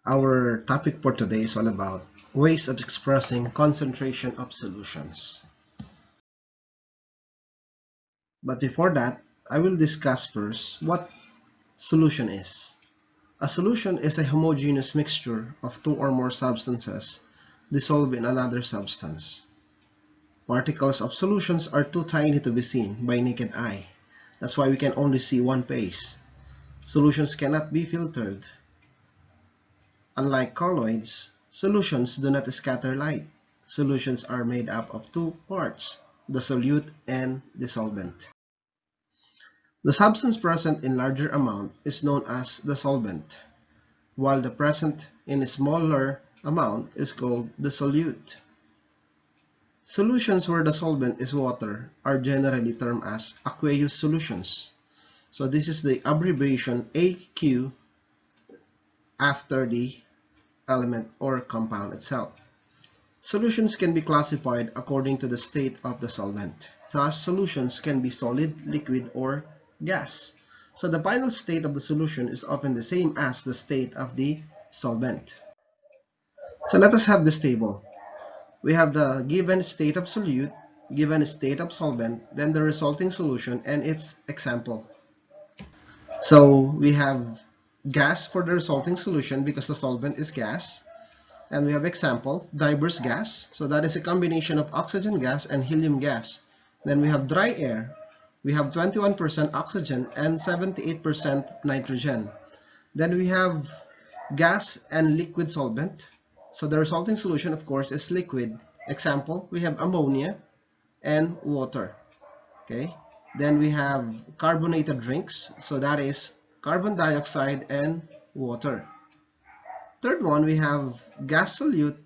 Our topic for today is all about ways of expressing concentration of solutions. But before that, I will discuss first what solution is. A solution is a homogeneous mixture of two or more substances dissolved in another substance. Particles of solutions are too tiny to be seen by naked eye. That's why we can only see one phase. Solutions cannot be filtered. Unlike colloids, solutions do not scatter light. Solutions are made up of two parts, the solute and the solvent. The substance present in larger amount is known as the solvent, while the present in a smaller amount is called the solute. Solutions where the solvent is water are generally termed as aqueous solutions. So this is the abbreviation AQ after the element or compound itself. Solutions can be classified according to the state of the solvent. Thus, solutions can be solid, liquid, or gas. So the final state of the solution is often the same as the state of the solvent. So let us have this table. We have the given state of solute, given state of solvent, then the resulting solution and its example. So we have gas for the resulting solution because the solvent is gas. And we have example, diverse gas. So that is a combination of oxygen gas and helium gas. Then we have dry air. We have 21% oxygen and 78% nitrogen. Then we have gas and liquid solvent. So the resulting solution, of course, is liquid. Example, we have ammonia and water. Okay. Then we have carbonated drinks. So that is carbon dioxide and water. Third one, we have gas solute,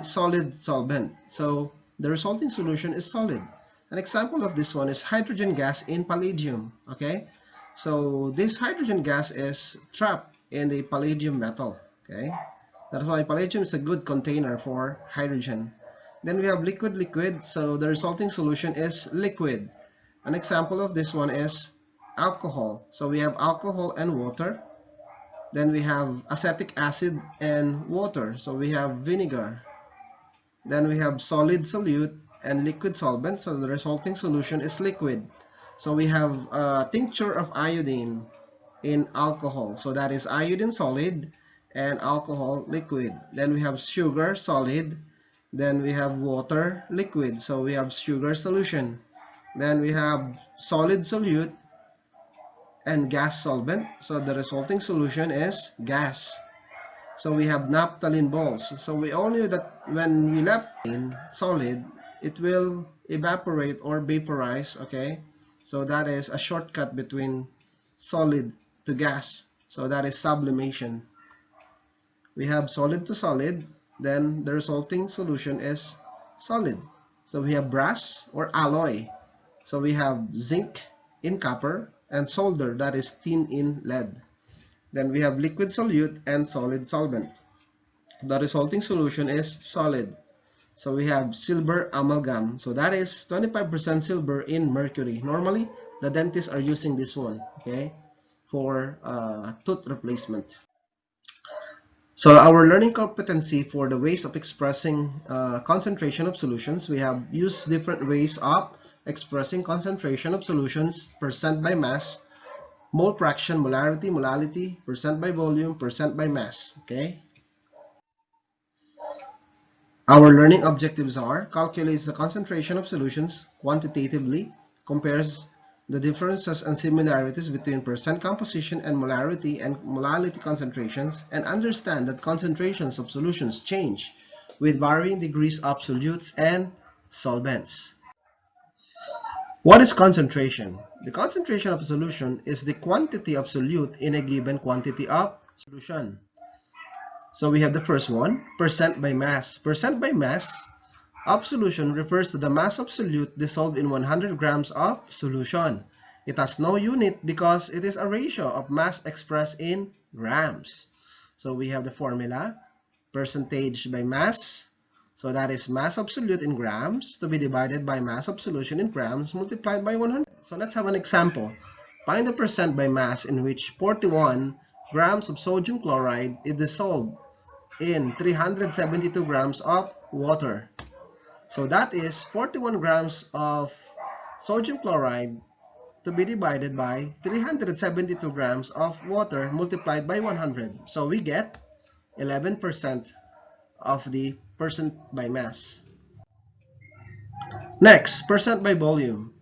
solid solvent. So the resulting solution is solid. An example of this one is hydrogen gas in palladium. Okay, so this hydrogen gas is trapped in the palladium metal. Okay, that's why palladium is a good container for hydrogen. Then we have liquid. So the resulting solution is liquid. An example of this one is alcohol. So we have alcohol and water. Then we have acetic acid and water. So we have vinegar. Then we have solid solute and liquid solvent. So the resulting solution is liquid. So we have a tincture of iodine in alcohol. So that is iodine solid and alcohol liquid. Then we have sugar solid. Then we have water liquid. So we have sugar solution. Then we have solid solute and gas solvent. So the resulting solution is gas. So we have naphthalene balls. So we all knew that when we left in solid, it will evaporate or vaporize. Okay, so that is a shortcut between solid to gas. So that is sublimation. We have solid to solid, then the resulting solution is solid. So we have brass or alloy. So we have zinc in copper and solder, that is tin in lead. Then we have liquid solute and solid solvent. The resulting solution is solid. So we have silver amalgam. So that is 25% silver in mercury. Normally, the dentists are using this one, okay, for tooth replacement. So our learning competency for the ways of expressing concentration of solutions, we have used different ways of expressing concentration of solutions, percent by mass, mole fraction, molarity, molality, percent by volume, percent by mass. Okay. Our learning objectives are calculates the concentration of solutions quantitatively, compares the differences and similarities between percent composition and molality concentrations, and understand that concentrations of solutions change with varying degrees of solutes and solvents. What is concentration? The concentration of a solution is the quantity of solute in a given quantity of solution. So we have the first one, percent by mass. Percent by mass of solution refers to the mass of solute dissolved in 100 grams of solution. It has no unit because it is a ratio of mass expressed in grams. So we have the formula, percentage by mass. So that is mass of solute in grams to be divided by mass of solution in grams multiplied by 100. So let's have an example. Find the percent by mass in which 41 grams of sodium chloride is dissolved in 372 grams of water. So that is 41 grams of sodium chloride to be divided by 372 grams of water multiplied by 100. So we get 11% of the percent by mass. Next, percent by volume.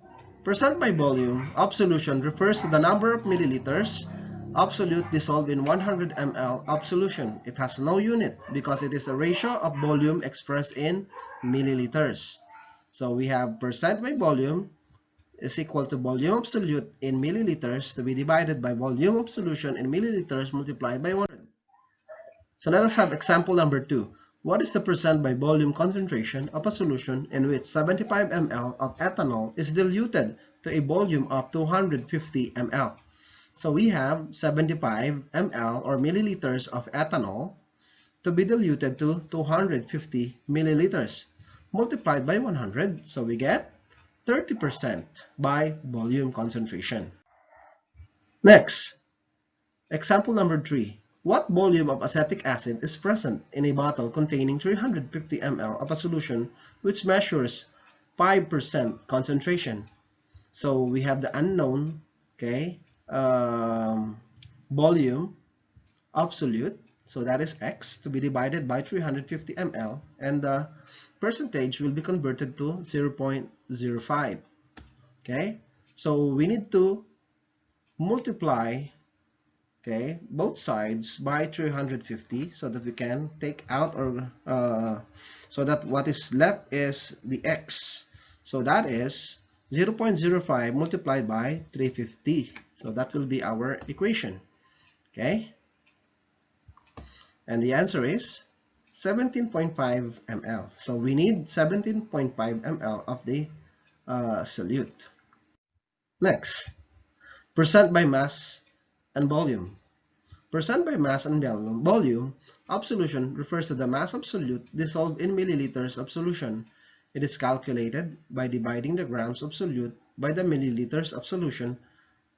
Percent by volume of solution refers to the number of milliliters of solute dissolved in 100 ml of solution. It has no unit because it is a ratio of volume expressed in milliliters. So we have percent by volume is equal to volume of solute in milliliters to be divided by volume of solution in milliliters multiplied by 100. So let us have example number 2. What is the percent by volume concentration of a solution in which 75 ml of ethanol is diluted to a volume of 250 ml? So we have 75 ml or milliliters of ethanol to be diluted to 250 milliliters multiplied by 100. So we get 30% by volume concentration. Next, example number 3. What volume of acetic acid is present in a bottle containing 350 ml of a solution which measures 5% concentration? So we have the unknown, okay, volume of solute. So that is X to be divided by 350 ml, and the percentage will be converted to 0.05. Okay, so we need to multiply, okay, both sides by 350 so that we can take out or so that what is left is the X. So that is 0.05 multiplied by 350. So that will be our equation. Okay, and the answer is 17.5 ml. So we need 17.5 ml of the solute. Next, percent by mass and volume. Percent by mass and volume of solution refers to the mass of solute dissolved in milliliters of solution. It is calculated by dividing the grams of solute by the milliliters of solution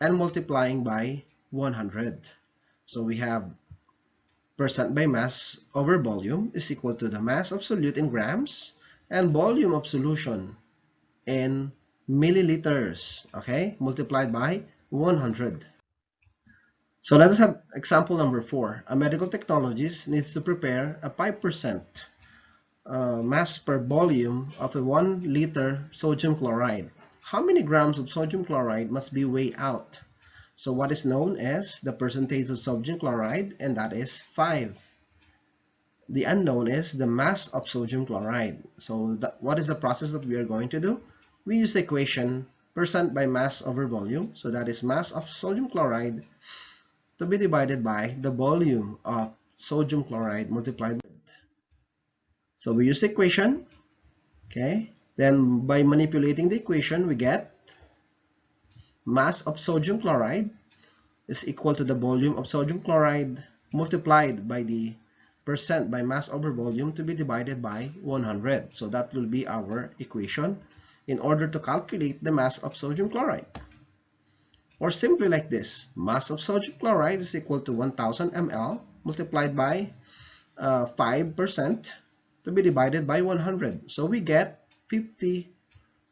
and multiplying by 100. So we have percent by mass over volume is equal to the mass of solute in grams and volume of solution in milliliters, okay, multiplied by 100. So let us have example number 4. A medical technologist needs to prepare a 5% mass per volume of a 1 liter sodium chloride. How many grams of sodium chloride must be weighed out? So what is known as the percentage of sodium chloride, and that is 5. The unknown is the mass of sodium chloride. So what is the process that we are going to do? We use the equation percent by mass over volume. So that is mass of sodium chloride to be divided by the volume of sodium chloride multiplied with. So we use the equation, okay? Then by manipulating the equation, we get mass of sodium chloride is equal to the volume of sodium chloride multiplied by the percent by mass over volume to be divided by 100. So that will be our equation in order to calculate the mass of sodium chloride. Or simply like this, mass of sodium chloride is equal to 1000 ml multiplied by 5% to be divided by 100. So we get 50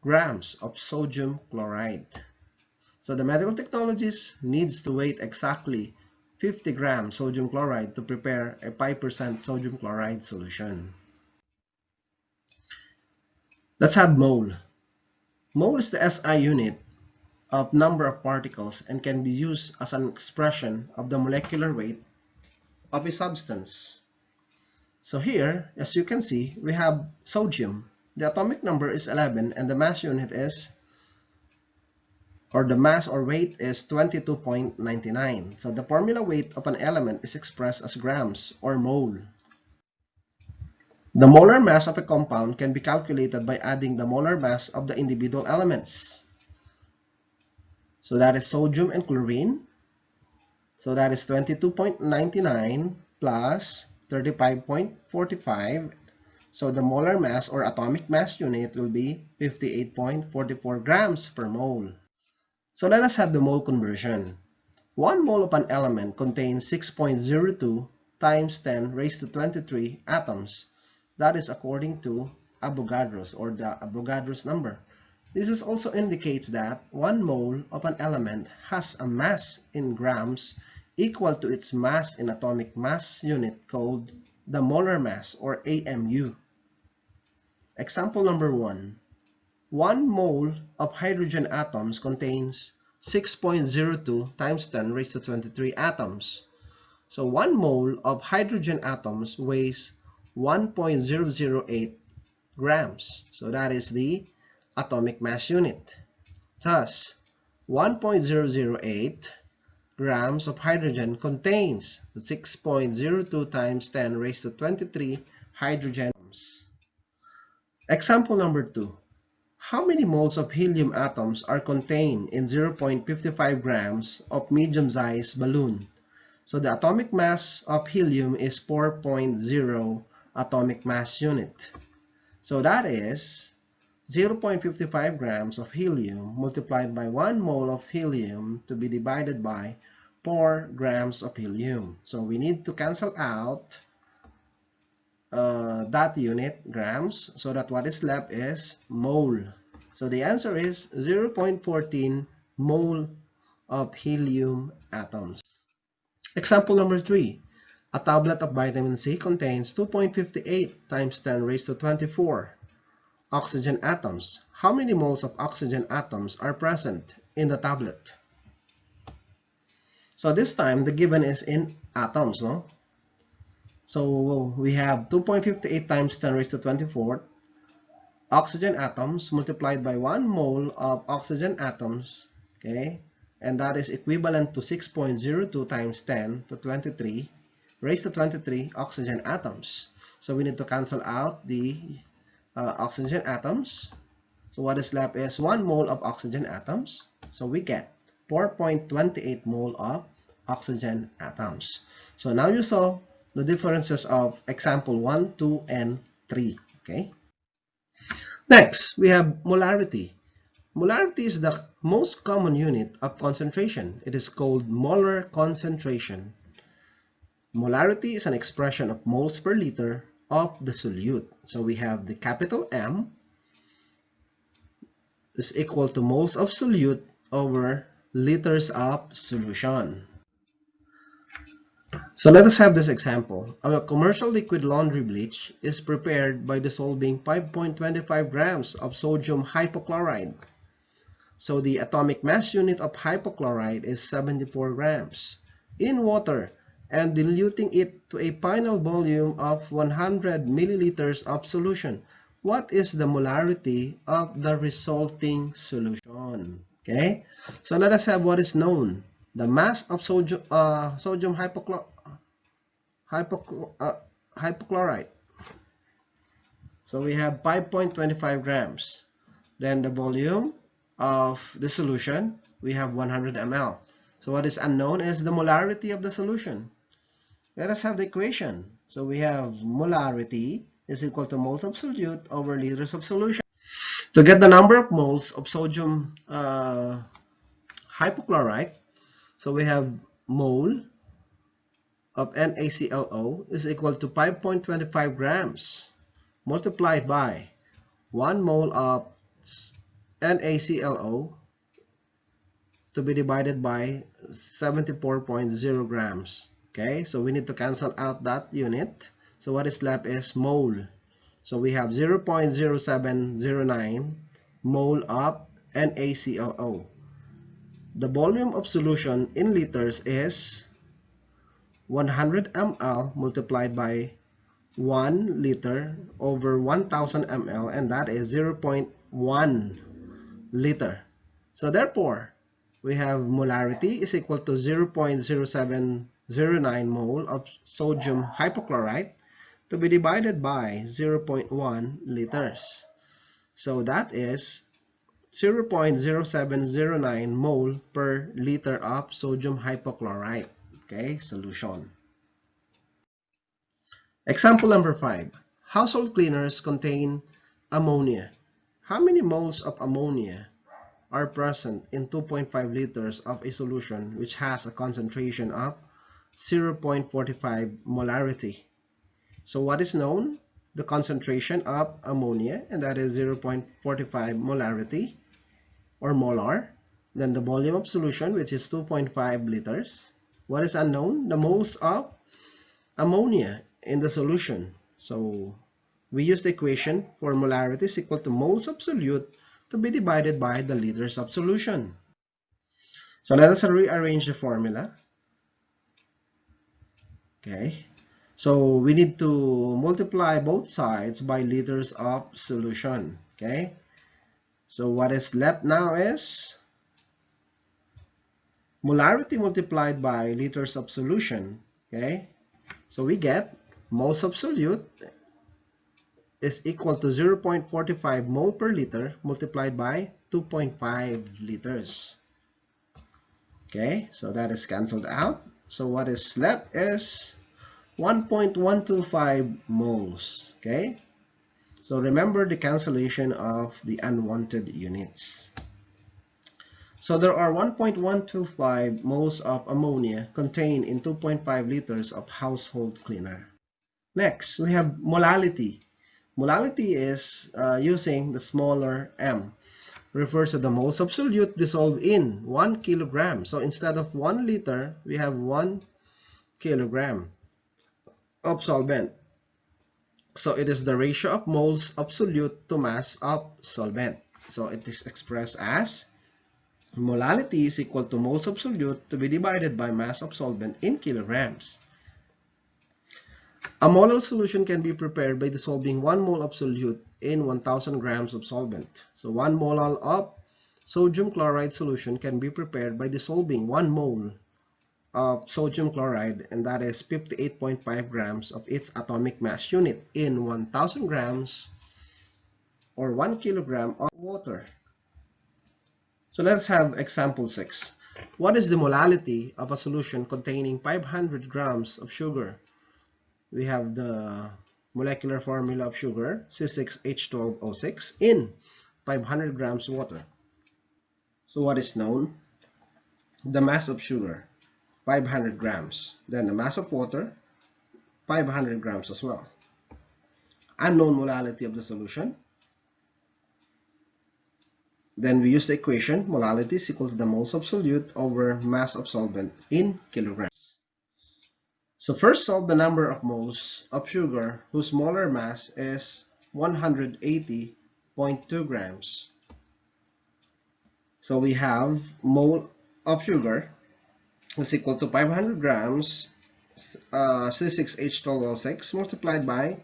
grams of sodium chloride. So the medical technologist needs to weigh exactly 50 grams sodium chloride to prepare a 5% sodium chloride solution. Let's have mole. Mole is the SI unit of number of particles and can be used as an expression of the molecular weight of a substance. So here, as you can see, we have sodium. The atomic number is 11 and the mass unit is, or the mass or weight is 22.99. So the formula weight of an element is expressed as grams or mole. The molar mass of a compound can be calculated by adding the molar mass of the individual elements. So that is sodium and chlorine. So that is 22.99 plus 35.45. So the molar mass or atomic mass unit will be 58.44 grams per mole. So let us have the mole conversion. 1 mole of an element contains 6.02 times 10 raised to 23 atoms. That is according to Avogadro's, or the Avogadro's number. This is also indicates that 1 mole of an element has a mass in grams equal to its mass in atomic mass unit called the molar mass, or AMU. Example number 1. 1 mole of hydrogen atoms contains 6.02 times 10 raised to 23 atoms. So 1 mole of hydrogen atoms weighs 1.008 grams. So that is the atomic mass unit. Thus, 1.008 grams of hydrogen contains 6.02 times 10 raised to 23 hydrogen atoms. Example number 2. How many moles of helium atoms are contained in 0.55 grams of medium-sized balloon? So the atomic mass of helium is 4.0 atomic mass unit. So that is 0.55 grams of helium multiplied by 1 mole of helium to be divided by 4 grams of helium. So we need to cancel out that unit, grams, so that what is left is mole. So the answer is 0.14 mole of helium atoms. Example number 3. A tablet of vitamin C contains 2.58 times 10 raised to 24 oxygen atoms. How many moles of oxygen atoms are present in the tablet? So this time the given is in atoms, no? So we have 2.58 times 10 raised to 24 oxygen atoms multiplied by 1 mole of oxygen atoms, okay? And that is equivalent to 6.02 times 10 to 23 raised to 23 oxygen atoms. So we need to cancel out the oxygen atoms. So what is left is 1 mole of oxygen atoms. So we get 4.28 mole of oxygen atoms. So now you saw the differences of example 1, 2, and 3. Okay. Next, we have molarity. Molarity is the most common unit of concentration. It is called molar concentration. Molarity is an expression of moles per liter of the solute. So we have the capital M is equal to moles of solute over liters of solution. So let us have this example. A commercial liquid laundry bleach is prepared by dissolving 5.25 grams of sodium hypochlorite. So the atomic mass unit of hypochlorite is 74 grams in water and diluting it to a final volume of 100 milliliters of solution. What is the molarity of the resulting solution? Okay, so let us have what is known. The mass of sodium hypochlorite. So we have 5.25 grams. Then the volume of the solution, we have 100 ml. So what is unknown is the molarity of the solution. Let us have the equation. So we have molarity is equal to moles of solute over liters of solution. To get the number of moles of sodium hypochlorite, so we have mole of NaClO is equal to 5.25 grams multiplied by 1 mole of NaClO to be divided by 74.0 grams. Okay, so we need to cancel out that unit. So what is left is mole. So we have 0.0709 mole of NaClO. The volume of solution in liters is 100 ml multiplied by 1 liter over 1000 ml, and that is 0.1 liter. So therefore, we have molarity is equal to 0.0709 mole of sodium hypochlorite to be divided by 0.1 liters. So that is 0.0709 mole per liter of sodium hypochlorite. Okay, solution. Example number 5. Household cleaners contain ammonia. How many moles of ammonia are present in 2.5 liters of a solution which has a concentration of 0.45 molarity. So what is known? The concentration of ammonia, and that is 0.45 molarity or molar. Then the volume of solution, which is 2.5 liters. What is unknown? The moles of ammonia in the solution. So we use the equation for molarity is equal to moles of solute to be divided by the liters of solution. So let us rearrange the formula. Okay. So we need to multiply both sides by liters of solution. Okay. So what is left now is molarity multiplied by liters of solution. Okay. So we get moles of solute is equal to 0.45 mole per liter multiplied by 2.5 liters. Okay, so that is cancelled out. So what is left is 1.125 moles. Okay, so remember the cancellation of the unwanted units. So there are 1.125 moles of ammonia contained in 2.5 liters of household cleaner. Next, we have molality. Molality is using the smaller m. Refers to the moles of solute dissolved in 1 kilogram. So instead of 1 liter, we have 1 kilogram of solvent. So it is the ratio of moles of solute to mass of solvent. So it is expressed as molality is equal to moles of solute to be divided by mass of solvent in kilograms. A molal solution can be prepared by dissolving 1 mole of solute in 1000 grams of solvent. So 1 mole of sodium chloride solution can be prepared by dissolving 1 mole of sodium chloride, and that is 58.5 grams of its atomic mass unit in 1000 grams or 1 kilogram of water. So let's have example 6. What is the molality of a solution containing 500 grams of sugar? We have the molecular formula of sugar, C6H12O6, in 500 grams water. So what is known? The mass of sugar, 500 grams. Then the mass of water, 500 grams as well. Unknown molality of the solution. Then we use the equation, molality is equal to the moles of solute over mass of solvent in kilograms. So first solve the number of moles of sugar whose molar mass is 180.2 grams. So we have mole of sugar is equal to 500 grams C6H12O6 multiplied by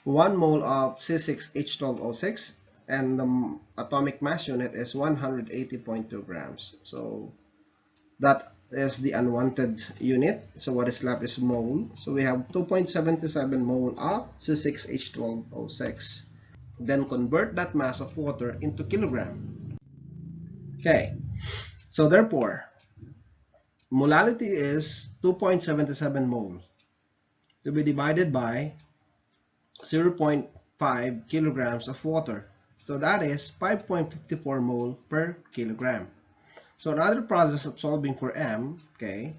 1 mole of C6H12O6, and the atomic mass unit is 180.2 grams. So that is the unwanted unit. So what is left is mole. So we have 2.77 mole of C6H12O6. Then convert that mass of water into kilogram. Okay, so therefore, molality is 2.77 mole to be divided by 0.5 kilograms of water. So that is 5.54 mole per kilogram. So another process of solving for M, okay,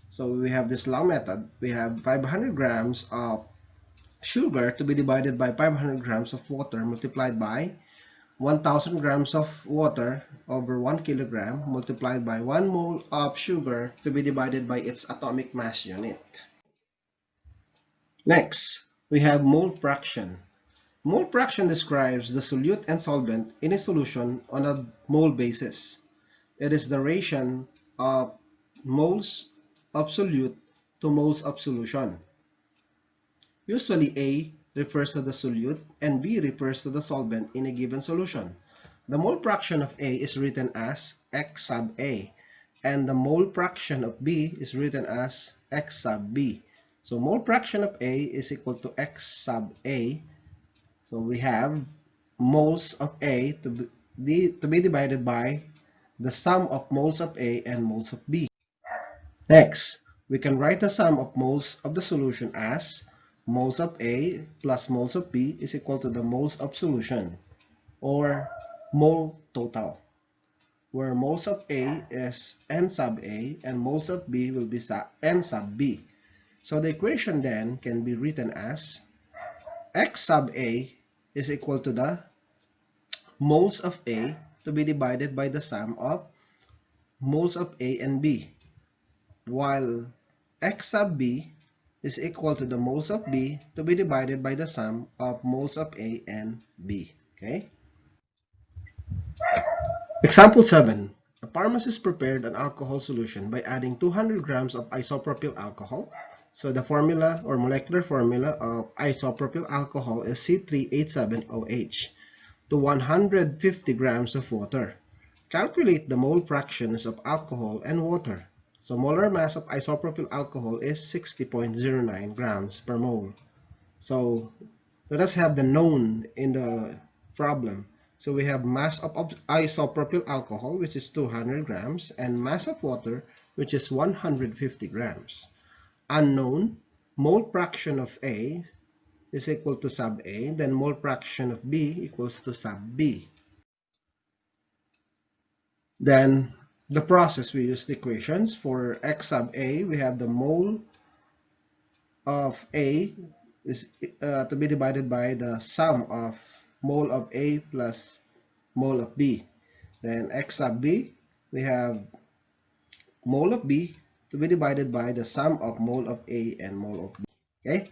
so we have this long method. We have 500 grams of sugar to be divided by 500 grams of water multiplied by 1000 grams of water over 1 kilogram multiplied by 1 mole of sugar to be divided by its atomic mass unit. Next, we have mole fraction. Mole fraction describes the solute and solvent in a solution on a mole basis. It is the ratio of moles of solute to moles of solution. Usually A refers to the solute and B refers to the solvent in a given solution. The mole fraction of A is written as X sub A, and the mole fraction of B is written as X sub B. So mole fraction of A is equal to X sub A. So we have moles of A to be divided by the sum of moles of A and moles of B. Next, we can write the sum of moles of the solution as moles of A plus moles of B is equal to the moles of solution, or mole total. where moles of A is N sub A and moles of B will be N sub B. So the equation then can be written as X sub A is equal to the moles of A to be divided by the sum of moles of A and B, while X sub B is equal to the moles of B to be divided by the sum of moles of A and B. Okay? Example 7. A pharmacist prepared an alcohol solution by adding 200 grams of isopropyl alcohol. So the formula or molecular formula of isopropyl alcohol is C3H7OH to 150 grams of water. Calculate the mole fractions of alcohol and water. So molar mass of isopropyl alcohol is 60.09 grams per mole. So let us have the known in the problem. So we have mass of isopropyl alcohol, which is 200 grams, and mass of water, which is 150 grams. Unknown, mole fraction of A is equal to sub A, then mole fraction of B equals to sub B. Then the process, we use the equations. For X sub A, we have the mole of A is to be divided by the sum of mole of A plus mole of B. Then X sub B, we have mole of B to be divided by the sum of mole of A and mole of B. Okay?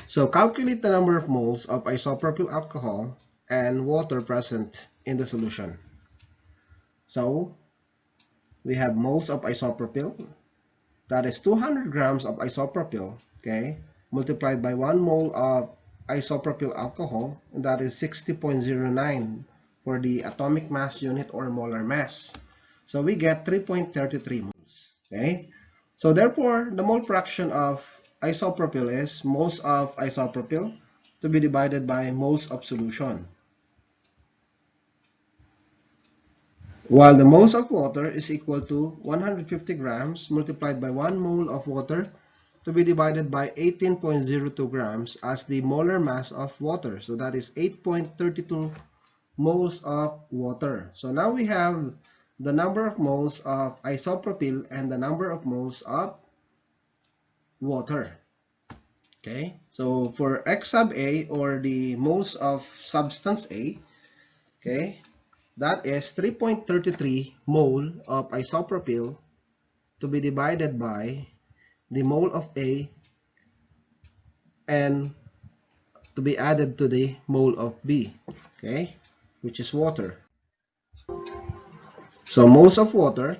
So calculate the number of moles of isopropyl alcohol and water present in the solution. So we have moles of isopropyl, that is 200 grams of isopropyl, okay, multiplied by 1 mole of isopropyl alcohol, and that is 60.09 for the atomic mass unit or molar mass. So we get 3.33 moles, okay? So therefore, the mole fraction of isopropyl is moles of isopropyl to be divided by moles of solution, while the moles of water is equal to 150 grams multiplied by 1 mole of water to be divided by 18.02 grams as the molar mass of water. So that is 8.32 moles of water. So now we have the number of moles of isopropyl and the number of moles of water. Okay, so for X sub A, or the moles of substance A, okay, that is 3.33 mole of isopropyl to be divided by the mole of A and to be added to the mole of B, okay, which is water. So moles of water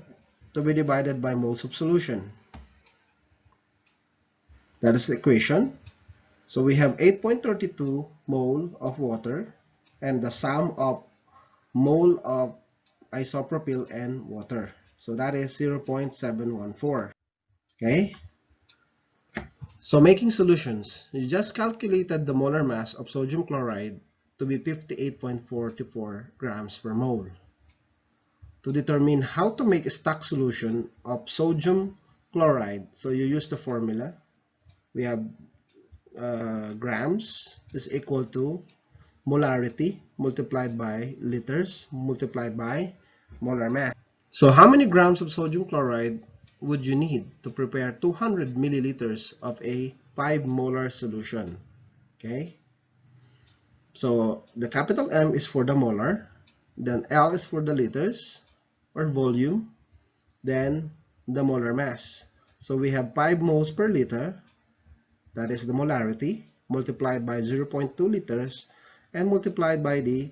to be divided by moles of solution. That is the equation. So we have 8.32 mole of water and the sum of mole of isopropyl and water. So that is 0.714. Okay? So making solutions, you just calculated the molar mass of sodium chloride to be 58.44 grams per mole. To determine how to make a stock solution of sodium chloride, so you use the formula. We have grams is equal to molarity multiplied by liters multiplied by molar mass. So how many grams of sodium chloride would you need to prepare 200 milliliters of a 5 molar solution? Okay, so the capital M is for the molar, then L is for the liters or volume, then the molar mass. So we have 5 moles per liter, that is the molarity, multiplied by 0.2 liters and multiplied by the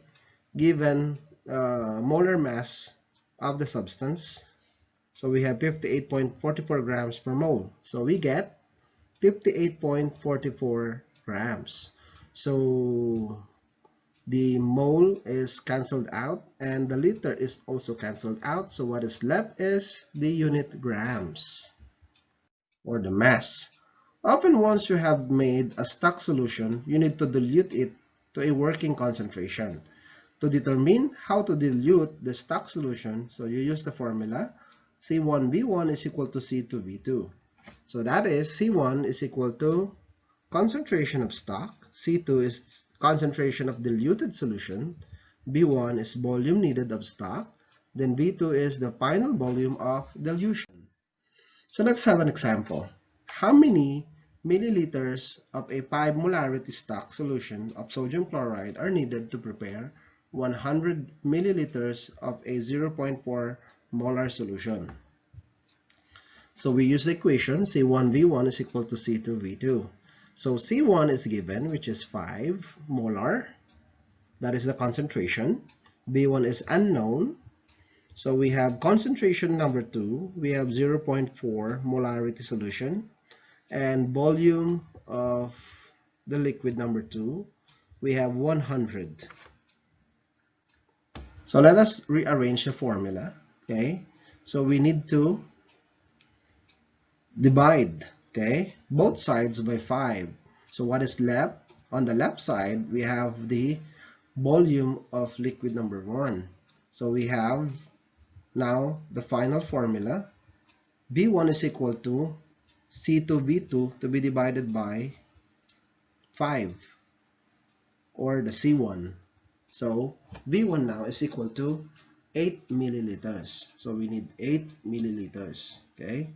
given molar mass of the substance. So we have 58.44 grams per mole. So we get 58.44 grams. So the mole is cancelled out and the liter is also cancelled out. So what is left is the unit grams or the mass. Often once you have made a stock solution, you need to dilute it to a working concentration. To determine how to dilute the stock solution, so you use the formula C1V1 is equal to C2V2. So that is C1 is equal to concentration of stock, C2 is concentration of diluted solution, B1 is volume needed of stock, then V2 is the final volume of dilution. So let's have an example. How many milliliters of a 5 molarity stock solution of sodium chloride are needed to prepare 100 milliliters of a 0.4 molar solution? So we use the equation C1V1 is equal to C2V2. So C1 is given, which is 5 molar. That is the concentration. B1 is unknown. So we have concentration number 2. We have 0.4 molarity solution. And volume of the liquid number 2, we have 100. So let us rearrange the formula. Okay. So we need to divide, okay, both sides by 5. So what is left? On the left side, we have the volume of liquid number 1. So we have now the final formula. B1 is equal to C2V2 to be divided by 5, or the C1. So V1 now is equal to 8 milliliters. So we need 8 milliliters, okay?